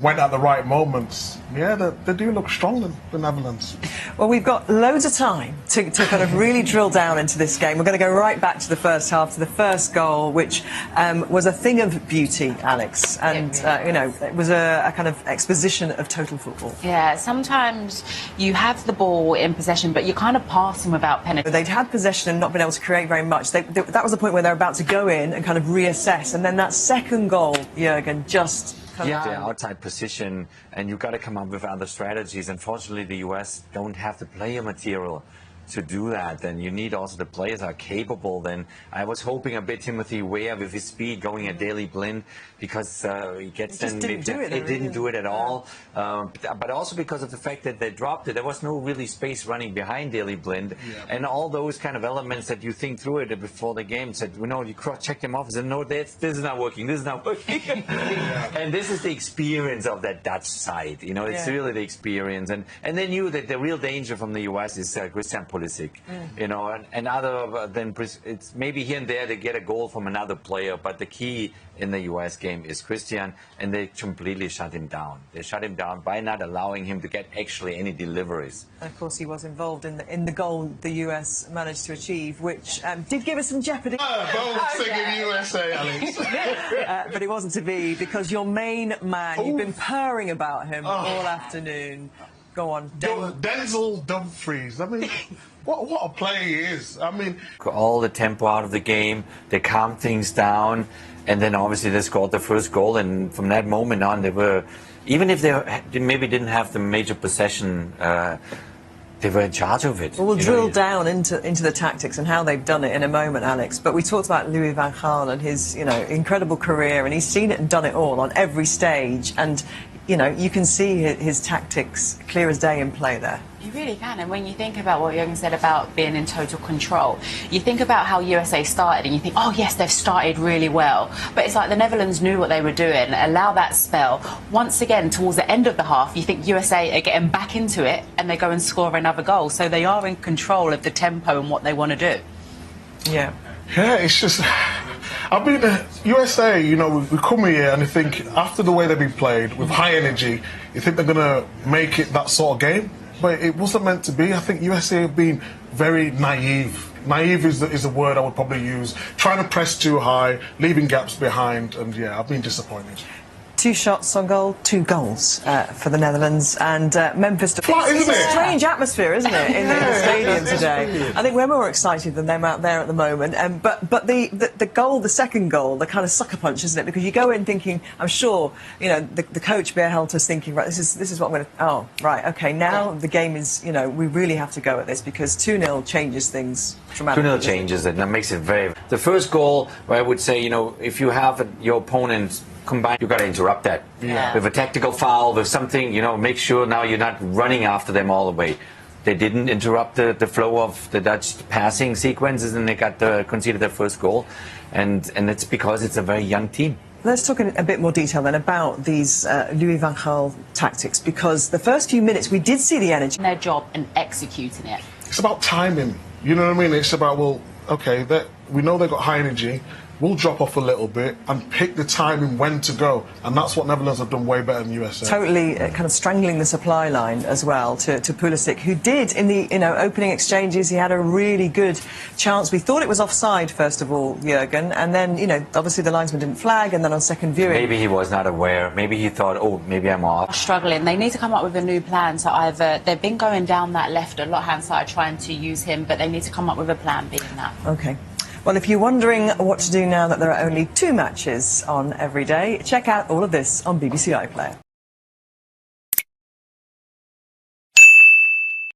Went at the right moments. Yeah, they do look strong, the Netherlands. Well, we've got loads of time to kind of really drill down into this game. We're going to go right back to the first half, to the first goal, which was a thing of beauty, Alex. And, you know, it was a kind of exposition of total football. Yeah, sometimes you have the ball in possession, but you're kind of passing without penetration. They'd had possession and not been able to create very much. That was the point where they're about to go in and kind of reassess. And then that second goal, Jürgen, just... Yeah, the outside position, and you've got to come up with other strategies. Unfortunately, the US don't have the player material to do that. Then you need also the players are capable. Then I was hoping a bit Timothy Weah with his speed going a daily blind, because he gets them. They didn't do it at all. But also because of the fact that they dropped it, there was no really space running behind Daily Blind, and all those kind of elements that you think through it before the game. Said, you know, you check them off and said, no, this is not working. This is not working. And this is the experience of that Dutch side. You know, it's really the experience. And they knew that the real danger from the US is Christian Pulisic. You know, and other than it's maybe here and there they get a goal from another player, but the key in the US game is Christian, and they completely shut him down. They shut him down by not allowing him to get actually any deliveries. And of course, he was involved in the goal the US managed to achieve, which did give us some jeopardy. Both singing USA, Alex. But it wasn't to be, because your main man, you've been purring about him all afternoon. Go on, Denzel Dumfries. I mean, what a player he is. I mean, all the tempo out of the game, they calmed things down, and then obviously they scored the first goal. And from that moment on, they were, even if they maybe didn't have the major possession, they were in charge of it. Well, we'll drill down into the tactics and how they've done it in a moment, Alex. But we talked about Louis van Gaal and his, you know, incredible career, and he's seen it and done it all on every stage. And you know, you can see his tactics clear as day in play there. You really can, and when you think about what Jürgen said about being in total control, you think about how USA started and you think, oh yes, they've started really well. But it's like the Netherlands knew what they were doing, allow that spell. Once again, towards the end of the half, you think USA are getting back into it and they go and score another goal. So they are in control of the tempo and what they want to do. Yeah. Yeah, it's just... I mean, USA, you know, we come here and you think, after the way they've been played, with high energy, you think they're going to make it that sort of game. But it wasn't meant to be. I think USA have been very naive. Naive is the word I would probably use. Trying to press too high, leaving gaps behind, and yeah, I've been disappointed. 2 shots on goal, 2 goals for the Netherlands, and Memphis. Flat, isn't it? It's a strange atmosphere, isn't it, in the stadium today? I think we're more excited than them out there at the moment. But the goal, the second goal, the kind of sucker punch, isn't it? Because you go in thinking, I'm sure, you know, the coach MRBEAR Helter's thinking, right, this is what I'm going to. Oh, right, okay. Now the game is, you know, we really have to go at this, because 2-0 changes things dramatically. 2-0 changes it, and that makes it very. The first goal, where I would say, you know, if you have your opponent combined, you've got to interrupt that with a tactical foul, with something, you know, make sure now you're not running after them all the way. They didn't interrupt the flow of the Dutch passing sequences, and they conceded their first goal, and it's because it's a very young team. Let's talk in a bit more detail then about these Louis van Gaal tactics, because the first few minutes we did see the energy. Their job and executing it. It's about timing. You know what I mean? It's about, well, okay, we know they've got high energy. We'll drop off a little bit and pick the timing when to go, and that's what Netherlands have done way better than USA. Totally kind of strangling the supply line as well to Pulisic, who did in the opening exchanges. He had a really good chance. We thought it was offside first of all, Jürgen, and then obviously the linesman didn't flag, and then on second viewing, maybe he was not aware. Maybe he thought, oh, maybe I'm off. Struggling. They need to come up with a new plan. So either they've been going down that left a lot hand side trying to use him, but they need to come up with a plan B in that. Okay. Well, if you're wondering what to do now that there are only 2 matches on every day, check out all of this on BBC iPlayer.